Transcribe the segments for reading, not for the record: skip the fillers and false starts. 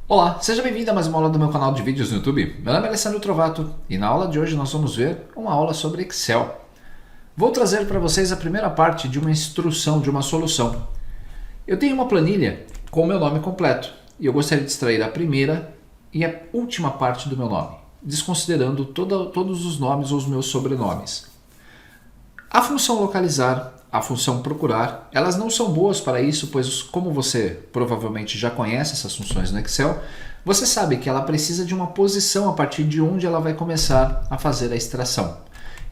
Olá, seja bem-vindo a mais uma aula do meu canal de vídeos no YouTube. Meu nome é Alessandro Trovato e na aula de hoje nós vamos ver uma aula sobre Excel. Vou trazer para vocês a primeira parte de uma instrução, de uma solução. Eu tenho uma planilha com o meu nome completo e eu gostaria de extrair a primeira e a última parte do meu nome, desconsiderando todos os nomes ou os meus sobrenomes. A função localizar, a função procurar, elas não são boas para isso, pois como você provavelmente já conhece essas funções no Excel, você sabe que ela precisa de uma posição a partir de onde ela vai começar a fazer a extração.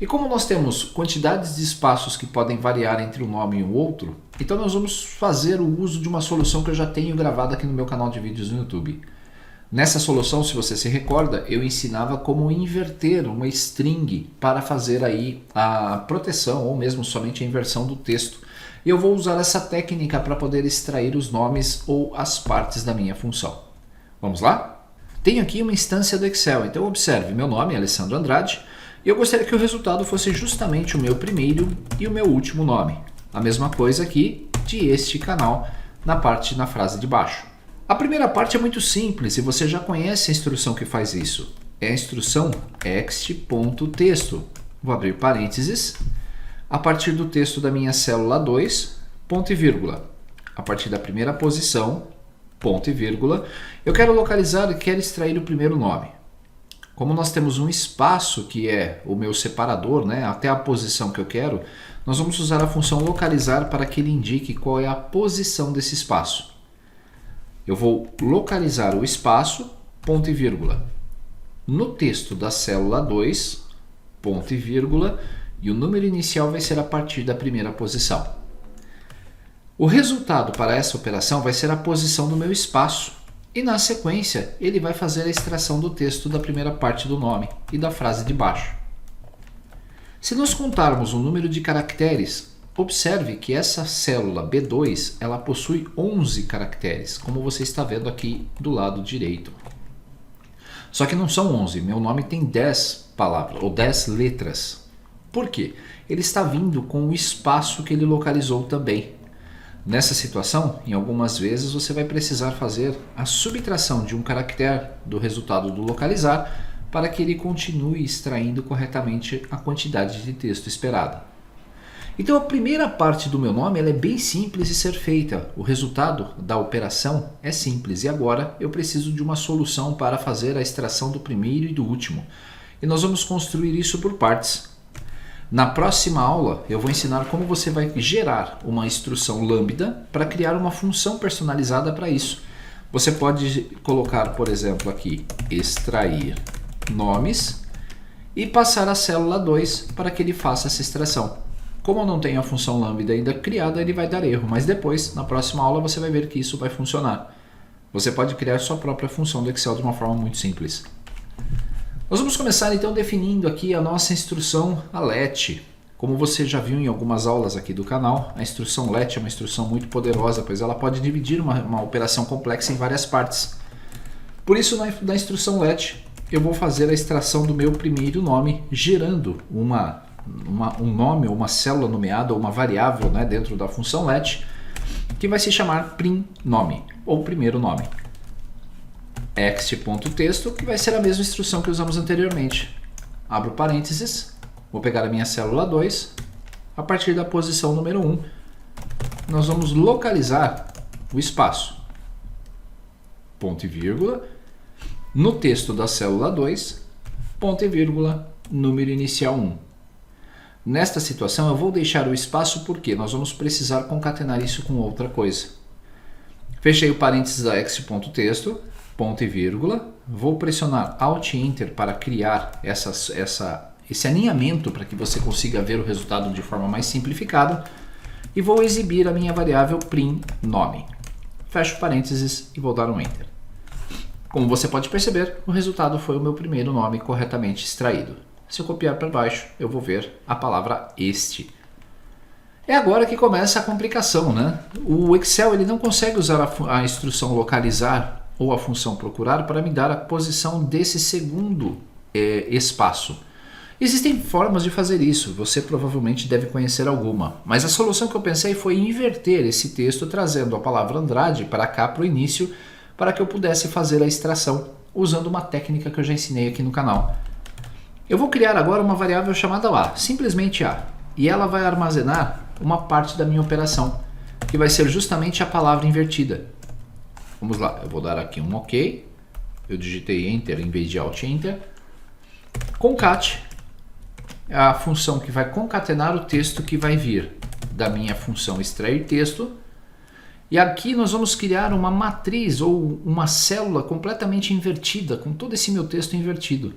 E como nós temos quantidades de espaços que podem variar entre um nome e o outro, então nós vamos fazer o uso de uma solução que eu já tenho gravada aqui no meu canal de vídeos no YouTube. Nessa solução, se você se recorda, eu ensinava como inverter uma string para fazer aí a proteção ou mesmo somente a inversão do texto. E eu vou usar essa técnica para poder extrair os nomes ou as partes da minha função. Vamos lá? Tenho aqui uma instância do Excel, então observe, meu nome é Alessandro Andrade e eu gostaria que o resultado fosse justamente o meu primeiro e o meu último nome. A mesma coisa aqui de este canal na frase de baixo. A primeira parte é muito simples e você já conhece a instrução que faz isso. É a instrução ext.texto. Vou abrir parênteses. A partir do texto da minha célula 2, ponto e vírgula. A partir da primeira posição, ponto e vírgula. Eu quero localizar e quero extrair o primeiro nome. Como nós temos um espaço que é o meu separador, né, até a posição que eu quero, nós vamos usar a função localizar para que ele indique qual é a posição desse espaço. Eu vou localizar o espaço, ponto e vírgula, no texto da célula 2, ponto e vírgula, e o número inicial vai ser a partir da primeira posição. O resultado para essa operação vai ser a posição do meu espaço, e na sequência ele vai fazer a extração do texto da primeira parte do nome e da frase de baixo. Se nós contarmos o número de caracteres, observe que essa célula B2 ela possui 11 caracteres, como você está vendo aqui do lado direito. Só que não são 11, meu nome tem 10 palavras, ou 10 letras. Por quê? Ele está vindo com o espaço que ele localizou também. Nessa situação, em algumas vezes você vai precisar fazer a subtração de um caractere do resultado do localizar para que ele continue extraindo corretamente a quantidade de texto esperada. Então a primeira parte do meu nome ela é bem simples de ser feita, o resultado da operação é simples e agora eu preciso de uma solução para fazer a extração do primeiro e do último. E nós vamos construir isso por partes. Na próxima aula eu vou ensinar como você vai gerar uma instrução lambda para criar uma função personalizada para isso. Você pode colocar, por exemplo, aqui extrair nomes e passar a célula 2 para que ele faça essa extração. Como eu não tenho a função lambda ainda criada, ele vai dar erro, mas depois, na próxima aula, você vai ver que isso vai funcionar. Você pode criar sua própria função do Excel de uma forma muito simples. Nós vamos começar então definindo aqui a nossa instrução a let. Como você já viu em algumas aulas aqui do canal, a instrução let é uma instrução muito poderosa, pois ela pode dividir uma operação complexa em várias partes. Por isso, na instrução let, eu vou fazer a extração do meu primeiro nome, gerando um nome, ou uma célula nomeada, ou uma variável, né, dentro da função let, que vai se chamar primNome, ou primeiro nome. ext.texto, que vai ser a mesma instrução que usamos anteriormente. Abro parênteses, vou pegar a minha célula 2, a partir da posição número 1, nós vamos localizar o espaço, ponto e vírgula, no texto da célula 2, ponto e vírgula, número inicial 1. Nesta situação eu vou deixar o espaço porque nós vamos precisar concatenar isso com outra coisa. Fechei o parênteses da ext.texto, ponto e vírgula, vou pressionar Alt e Enter para criar esse alinhamento para que você consiga ver o resultado de forma mais simplificada e vou exibir a minha variável primNome. Fecho parênteses e vou dar um Enter. Como você pode perceber, o resultado foi o meu primeiro nome corretamente extraído. Se eu copiar para baixo, eu vou ver a palavra este. É agora que começa a complicação, né? O Excel ele não consegue usar a instrução localizar ou a função procurar para me dar a posição desse segundo espaço. Existem formas de fazer isso, você provavelmente deve conhecer alguma, mas a solução que eu pensei foi inverter esse texto trazendo a palavra Andrade para cá para o início, para que eu pudesse fazer a extração usando uma técnica que eu já ensinei aqui no canal. Eu vou criar agora uma variável chamada A, simplesmente A, e ela vai armazenar uma parte da minha operação, que vai ser justamente a palavra invertida. Vamos lá, eu vou dar aqui um OK, eu digitei Enter em vez de Alt Enter, concat, é a função que vai concatenar o texto que vai vir da minha função extrair texto. E aqui nós vamos criar uma matriz ou uma célula completamente invertida, com todo esse meu texto invertido.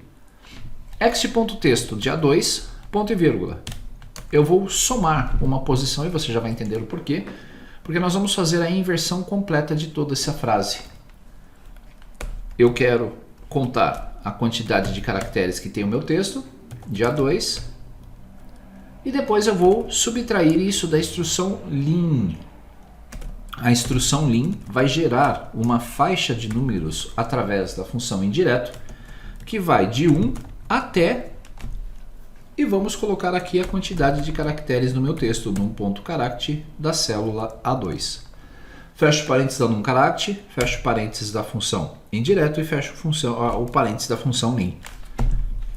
Ext.texto de A2, ponto e vírgula. Eu vou somar uma posição e você já vai entender o porquê. Porque nós vamos fazer a inversão completa de toda essa frase. Eu quero contar a quantidade de caracteres que tem o meu texto, de A2, e depois eu vou subtrair isso da instrução len. A instrução len vai gerar uma faixa de números através da função indireto, que vai de 1 até, e vamos colocar aqui a quantidade de caracteres no meu texto, num ponto character da célula A2. Fecho parênteses da num character, fecho parênteses da função indireto e fecho o parênteses da função len.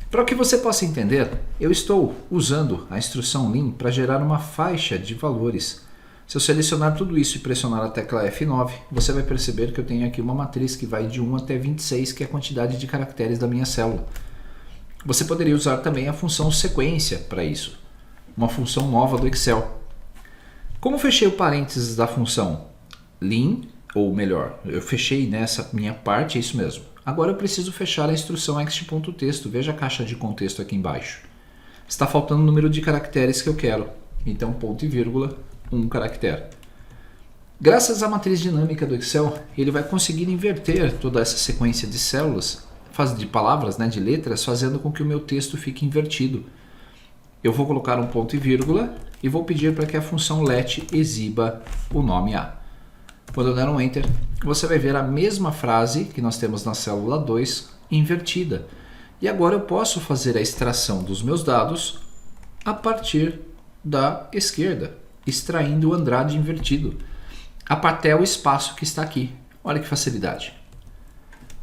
Para que você possa entender, eu estou usando a instrução len para gerar uma faixa de valores. Se eu selecionar tudo isso e pressionar a tecla F9, você vai perceber que eu tenho aqui uma matriz que vai de 1 até 26, que é a quantidade de caracteres da minha célula. Você poderia usar também a função sequência para isso, uma função nova do Excel. Como eu fechei o parênteses da função len, ou melhor, eu fechei nessa minha parte, é isso mesmo. Agora eu preciso fechar a instrução ext.texto, veja a caixa de contexto aqui embaixo. Está faltando o número de caracteres que eu quero, então ponto e vírgula, 1 caractere. Graças à matriz dinâmica do Excel, ele vai conseguir inverter toda essa sequência de células, de palavras, de letras, fazendo com que o meu texto fique invertido. Eu vou colocar um ponto e vírgula e vou pedir para que a função let exiba o nome A. Quando eu der um Enter, você vai ver a mesma frase que nós temos na célula 2 invertida. E agora eu posso fazer a extração dos meus dados a partir da esquerda, extraindo o Andrade invertido, até o espaço que está aqui. Olha que facilidade.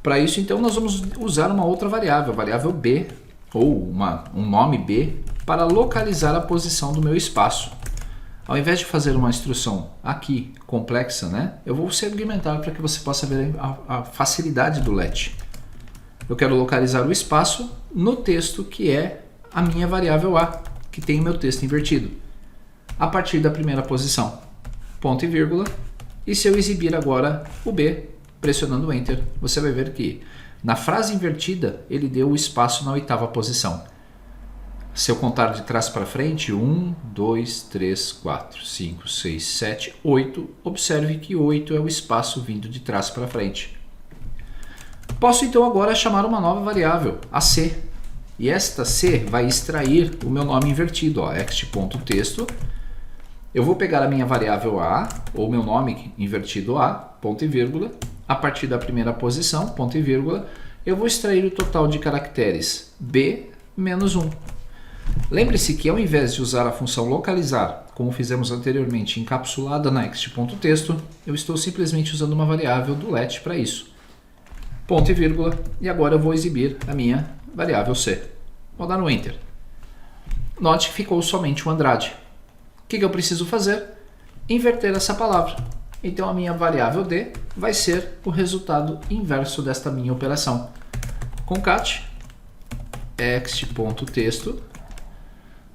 Para isso, então, nós vamos usar uma outra variável, a variável B, ou um nome B, para localizar a posição do meu espaço. Ao invés de fazer uma instrução aqui complexa, eu vou segmentar para que você possa ver a facilidade do let. Eu quero localizar o espaço no texto que é a minha variável A, que tem o meu texto invertido, a partir da primeira posição, ponto e vírgula, e se eu exibir agora o B, pressionando Enter, você vai ver que na frase invertida ele deu o espaço na 8ª posição. Se eu contar de trás para frente, 1, 2, 3, 4, 5, 6, 7, 8, observe que 8 é o espaço vindo de trás para frente. Posso então agora chamar uma nova variável, a C. E esta C vai extrair o meu nome invertido, ext.texto. Eu vou pegar a minha variável A, ou meu nome invertido A, ponto e vírgula, a partir da primeira posição, ponto e vírgula, eu vou extrair o total de caracteres B menos 1. Lembre-se que ao invés de usar a função localizar, como fizemos anteriormente encapsulada na ext.texto, eu estou simplesmente usando uma variável do let para isso. Ponto e vírgula, e agora eu vou exibir a minha variável C. Vou dar um Enter. Note que ficou somente o Andrade. O que eu preciso fazer? Inverter essa palavra. Então a minha variável D vai ser o resultado inverso desta minha operação. Concat ext.texto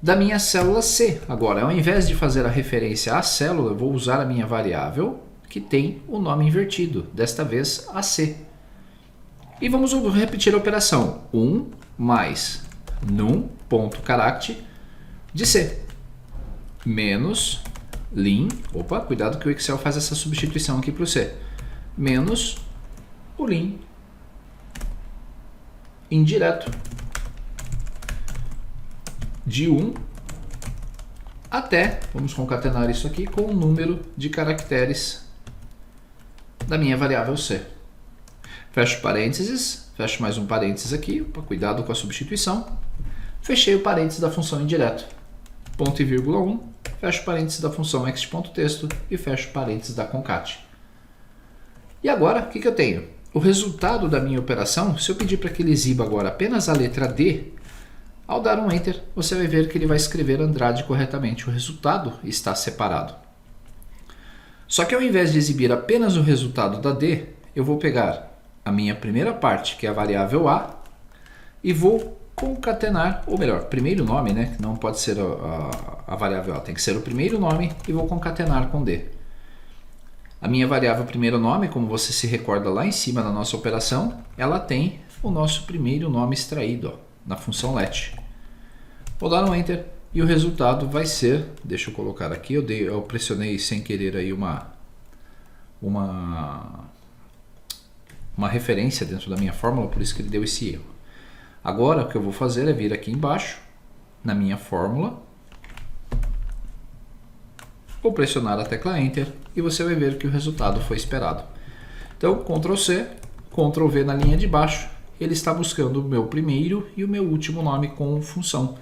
da minha célula C. Agora, ao invés de fazer a referência à célula, eu vou usar a minha variável que tem o nome invertido, desta vez a C. E vamos repetir a operação. 1 mais num.character de C menos len, cuidado que o Excel faz essa substituição aqui para o C, menos o len indireto de 1 até, vamos concatenar isso aqui com o número de caracteres da minha variável C. Fecho parênteses, fecho mais um parênteses aqui, cuidado com a substituição, Fechei o parênteses da função indireto. Ponto e vírgula 1, fecho o parênteses da função ext.texto e fecho o parênteses da concat. E agora, o que eu tenho? O resultado da minha operação, se eu pedir para que ele exiba agora apenas a letra D, ao dar um Enter, você vai ver que ele vai escrever Andrade corretamente. O resultado está separado. Só que ao invés de exibir apenas o resultado da D, eu vou pegar a minha primeira parte, que é a variável A, e vou concatenar, ou melhor, primeiro nome, né? Não pode ser a variável A, tem que ser o primeiro nome, e vou concatenar com D. A minha variável primeiro nome, como você se recorda lá em cima da nossa operação, ela tem o nosso primeiro nome extraído, ó, na função let. Vou dar um Enter e o resultado vai ser, deixa eu colocar aqui, eu pressionei sem querer aí uma referência dentro da minha fórmula, por isso que ele deu esse erro. Agora o que eu vou fazer é vir aqui embaixo, na minha fórmula, vou pressionar a tecla Enter e você vai ver que o resultado foi esperado. Então, Ctrl C, Ctrl V na linha de baixo, ele está buscando o meu primeiro e o meu último nome com função.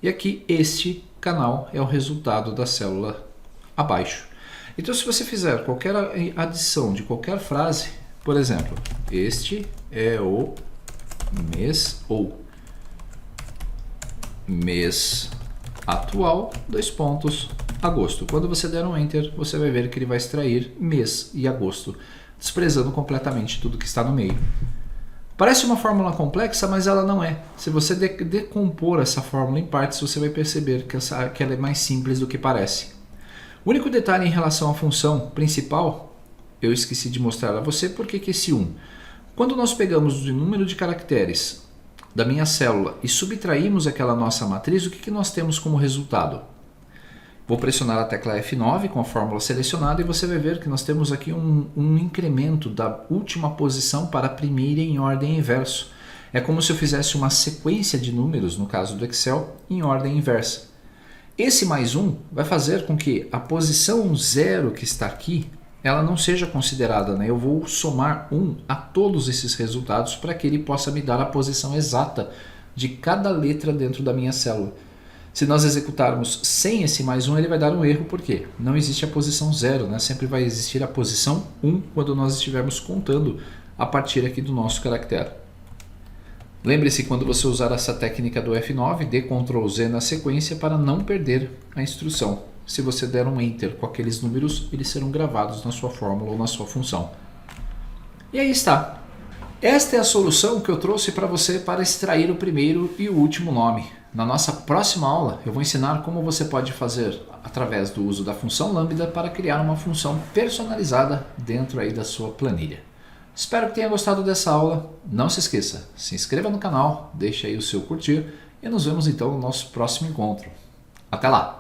E aqui, este canal é o resultado da célula abaixo. Então, se você fizer qualquer adição de qualquer frase, por exemplo, este é o mês ou mês atual, agosto. Quando você der um Enter, você vai ver que ele vai extrair mês e agosto, desprezando completamente tudo que está no meio. Parece uma fórmula complexa, mas ela não é. Se você decompor essa fórmula em partes, você vai perceber que ela é mais simples do que parece. O único detalhe em relação à função principal, eu esqueci de mostrar a você porque que esse 1. Quando nós pegamos o número de caracteres da minha célula e subtraímos aquela nossa matriz, o que nós temos como resultado? Vou pressionar a tecla F9 com a fórmula selecionada e você vai ver que nós temos aqui um incremento da última posição para a primeira em ordem inverso. É como se eu fizesse uma sequência de números, no caso do Excel, em ordem inversa. Esse mais 1 vai fazer com que a posição 0 que está aqui, ela não seja considerada, né? Eu vou somar 1 a todos esses resultados para que ele possa me dar a posição exata de cada letra dentro da minha célula. Se nós executarmos sem esse mais 1, ele vai dar um erro, porque não existe a posição 0, né? Sempre vai existir a posição 1 quando nós estivermos contando a partir aqui do nosso caractere. Lembre-se, quando você usar essa técnica do F9, dê Ctrl Z na sequência para não perder a instrução. Se você der um Enter com aqueles números, eles serão gravados na sua fórmula ou na sua função. E aí está. Esta é a solução que eu trouxe para você para extrair o primeiro e o último nome. Na nossa próxima aula, eu vou ensinar como você pode fazer através do uso da função lambda para criar uma função personalizada dentro aí da sua planilha. Espero que tenha gostado dessa aula. Não se esqueça, se inscreva no canal, deixe aí o seu curtir e nos vemos então no nosso próximo encontro. Até lá!